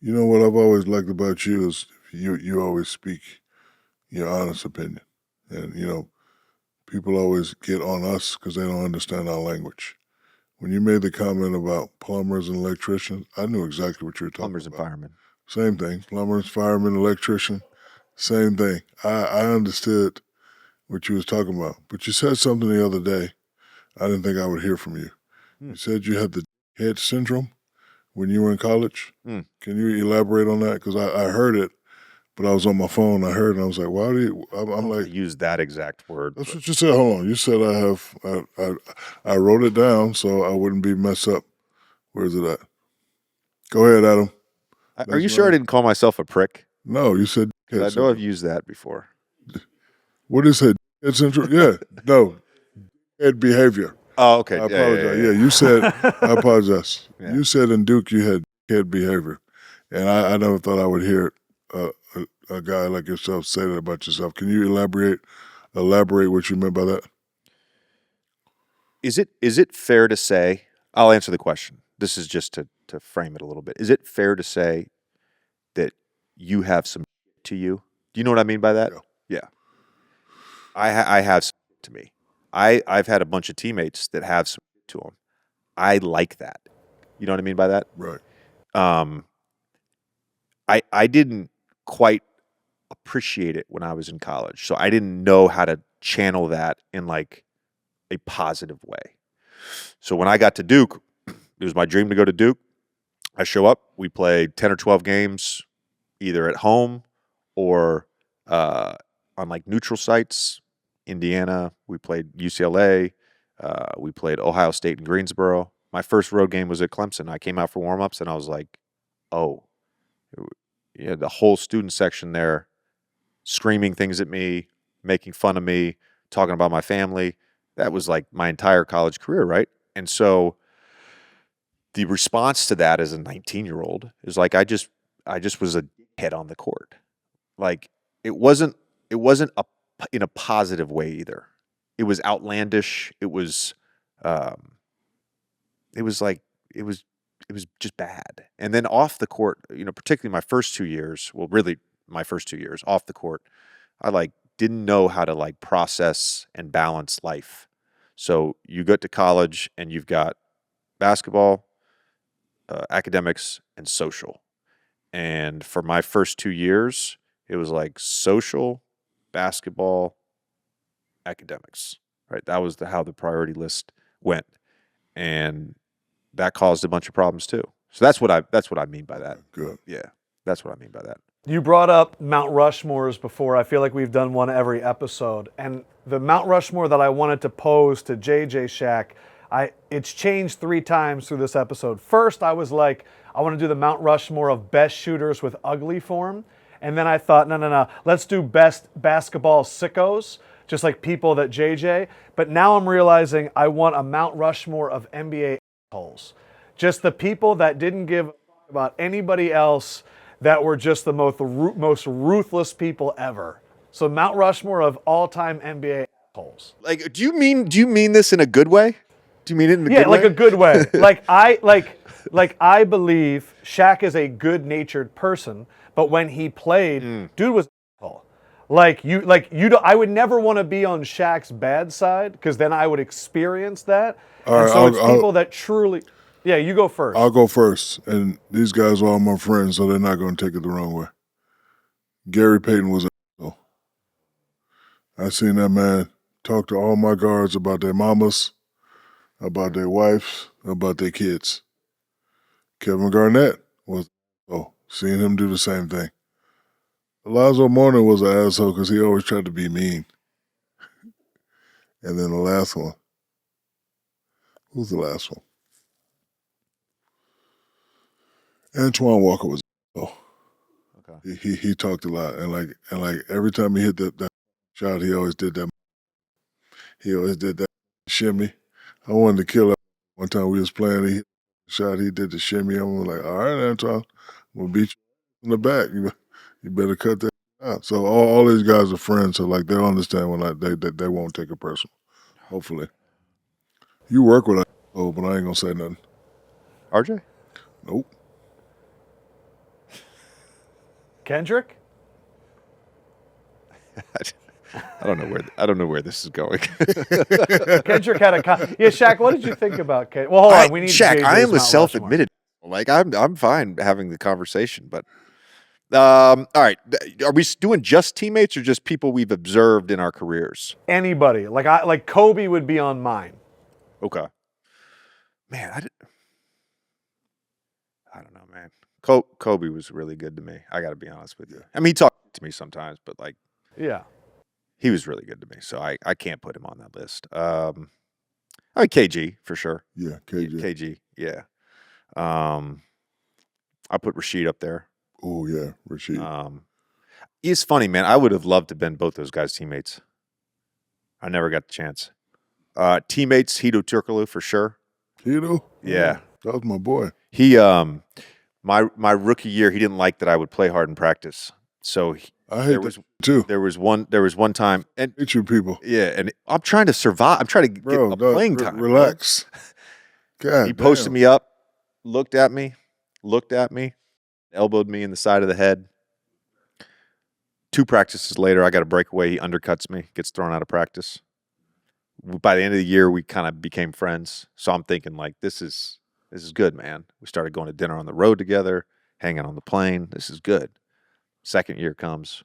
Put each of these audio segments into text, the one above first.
You know what I've always liked about you is you always speak your honest opinion, and people always get on us because they don't understand our language. When you made the comment about plumbers and electricians, I knew exactly what you were talking Plumbers and about. firemen. Same thing, plumbers, firemen, electrician, same thing. I understood what you was talking about, but you said something the other day. I didn't think I would hear from you. Hmm. You said you had the head syndrome when you were in college. Hmm. Can you elaborate on that? Because I heard it, but I was on my phone. I heard it, and I was like, "Why do you?" I I'm don't know if I like, use that exact word, "That's but what you said." Hold on, you said I have. I wrote it down so I wouldn't be messed up. Where's it at? Go ahead, Adam. are That's you sure I mine. didn't call myself a prick? No, you said Because head I know I've syndrome. used that before. What is it? Head syndrome? Yeah, no, head behavior. Oh, okay. I Yeah, yeah, apologize. yeah, Yeah, yeah. you said. I apologize. Yeah. You said in Duke you had head behavior, and I never thought I would hear a guy like yourself say that about yourself. Can you elaborate what you meant by that? Is it fair to say? I'll answer the question. This is just to frame it a little bit. Is it fair to say that you have some to you? Do you know what I mean by that? Yeah. Yeah. I have some to me. I've had a bunch of teammates that have some to them. I like that. You know what I mean by that? Right. Um, I didn't quite appreciate it when I was in college, so I didn't know how to channel that in like a positive way. So when I got to Duke, it was my dream to go to Duke. I show up, we play 10 or 12 games, either at home or uh, on like neutral sites. Indiana, we played UCLA, we played Ohio State and Greensboro. My first road game was at Clemson. I came out for warmups and I was like, oh, yeah, the whole student section there screaming things at me, making fun of me, talking about my family. That was like my entire college career, right? And so the response to that as a 19-year-old is like I just was a head on the court. Like it wasn't a in a positive way either. It was outlandish. Um it was like it was it was just bad. And then off the court, particularly my first 2 years, well really my first 2 years off the court, I like didn't know how to like process and balance life. So you get to college and you've got basketball, academics, and social. And for my first 2 years, it was like social, basketball, academics. Right, that was how the priority list went, and that caused a bunch of problems too. So that's what I mean by that. Good. Yeah, that's what I mean by that. You brought up Mount Rushmores before. I feel like we've done one every episode. And the Mount Rushmore that I wanted to pose to JJ Shaq, it's changed 3 times through this episode. First, I was like, I want to do the Mount Rushmore of best shooters with ugly form. And then I thought, no, let's do best basketball sickos, just like people that JJ. But now I'm realizing I want a Mount Rushmore of NBA assholes. Just the people that didn't give a fuck about anybody else, that were just the most ruthless people ever. So Mount Rushmore of all-time NBA assholes. Like, do you mean this in a good way? Do you mean it in a Yeah, good like way? a good way. I believe Shaq is a good-natured person, but when he played, dude was an asshole. I would never want to be on Shaq's bad side because then I would experience that. All And right. so it's people that truly. Yeah, you go first. I'll go first, and these guys are all my friends, so they're not going to take it the wrong way. Gary Payton was an asshole. I seen that man talk to all my guards about their mamas, about their wives, about their kids. Kevin Garnett was an asshole. Seen him do the same thing. Alonzo Mourning was an asshole because he always tried to be mean. And then the last one. Who's the last one? Antoine Walker was an asshole. Okay. He talked a lot, and like every time he hit that shot, he always did that. He always did that shimmy. I wanted to kill him. One time we was playing, he hit the shot, he did the shimmy. I was like, all right, Antoine, I'm gonna beat you in the back. You better cut that out. So all these guys are friends, so like they'll understand when they won't take it personal. Hopefully, you work with but I ain't gonna say nothing. RJ? Nope. Kendrick? I don't know where this is going. Kendrick had a yeah. Shaq, what did you think about Kendrick? Well, hold on. We need Shaq. JJ's I am a Mount self-admitted. Like I'm fine having the conversation, but all right. Are we doing just teammates or just people we've observed in our careers? Rushmore. Anybody like Kobe would be on mine. Okay. Man, I don't know, man. Kobe was really good to me. I got to be honest with you. I mean, he talked to me sometimes, but like, Yeah. he was really good to me. So I can't put him on that list. I mean, KG for sure. Yeah, KG. KG, yeah. I put Rashid up there. Oh yeah, Rashid. It's funny, man. I would have loved to have been both those guys' teammates. I never got the chance. Teammates, Hito Turkoglu for sure. Hito? Yeah. That was my boy. He my rookie year, he didn't like that I would play hard in practice. So I hate that too. There was one time, and hate you people. Yeah, and I'm trying to survive. I'm trying to get a playing time. Relax. God, he posted me up, looked at me, elbowed me in the side of the head. 2 practices later, I got a breakaway. He undercuts me, gets thrown out of practice. By the end of the year, we kind of became friends. So I'm thinking, like, this is good, man. We started going to dinner on the road together, hanging on the plane. This is good. Second year comes,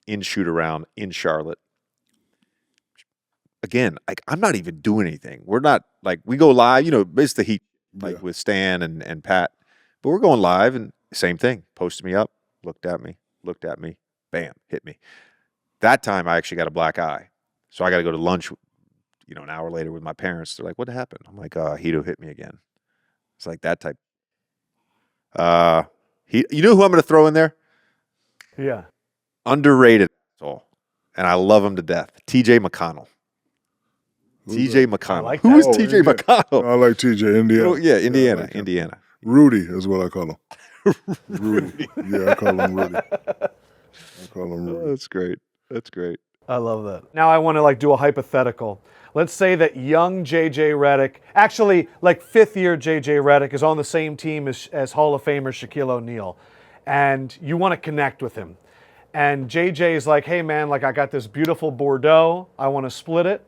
in shoot around in Charlotte. Again, like, I'm not even doing anything. We're not, like, we go live, it's the Heat, like with Stan and Pat. But we're going live, and same thing. Posted me up, looked at me, bam, hit me. That time, I actually got a black eye. So I got to go to lunch, an hour later with my parents. They're like, what happened? I'm like, Hito hit me again. It's like that type. You know who I'm going to throw in there? Yeah. Underrated asshole. And I love him to death. TJ McConnell. TJ McConnell. Like Who is that. TJ McConnell? I like TJ, Indiana. Yeah, Indiana. Like Indiana. Rudy is what I call him. Rudy. Yeah, I call him Rudy. Oh, that's great. That's great. I love that. Now I want to do a hypothetical. Let's say that young J.J. Redick, actually like 5th year J.J. Redick is on the same team as Hall of Famer Shaquille O'Neal, and you want to connect with him. And J.J. is like, hey man, I got this beautiful Bordeaux, I want to split it.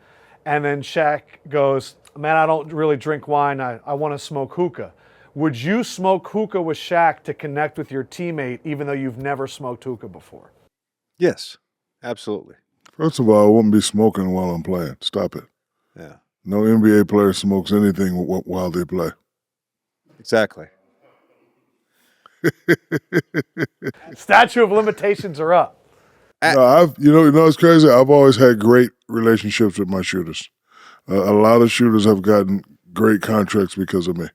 And then Shaq goes, man, I don't really drink wine, I want to smoke hookah. Would you smoke hookah with Shaq to connect with your teammate even though you've never smoked hookah before? Yes, absolutely. First of all, I wouldn't be smoking while I'm playing. Stop it. Yeah. No NBA player smokes anything while they play. Exactly. Statute of limitations are up. No, it's crazy. I've always had great relationships with my shooters. A lot of shooters have gotten great contracts because of me.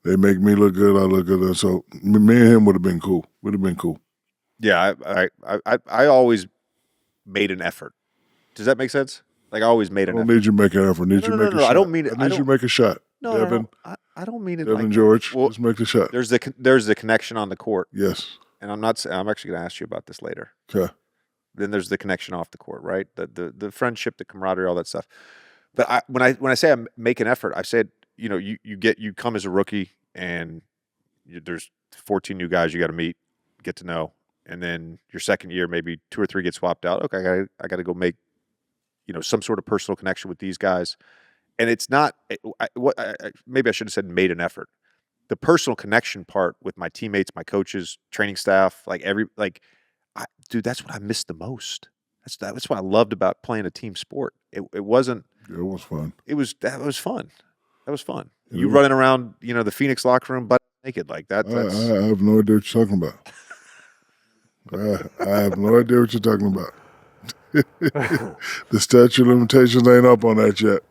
They make me look good. I look good. So me and him would have been cool. Yeah, I always made an effort. Does that make sense? Like, I always made an effort. I don't need you to make an effort. I need you to make a shot. I don't mean it. I need you to make a shot. No, Devin, I don't mean it. Devin like George, well, just make the shot. There's the connection on the court. Yes. And I'm actually going to ask you about this later. Okay. Then there's the connection off the court, right? The friendship, the camaraderie, all that stuff. But when I say I make an effort, I said, you come as a rookie and there's 14 new guys you got to meet, get to know, and then your second year maybe 2 or 3 get swapped out. Okay, I got to go make some sort of personal connection with these guys, and it's not maybe I should have said made an effort. The personal connection part with my teammates, my coaches, training staff, dude, that's what I missed the most. That's what I loved about playing a team sport. It wasn't. Yeah, it was fun. That was fun. That was fun. You running around, the Phoenix locker room butt naked like that. I have no idea what you're talking about. I have no idea what you're talking about. The statute of limitations ain't up on that yet.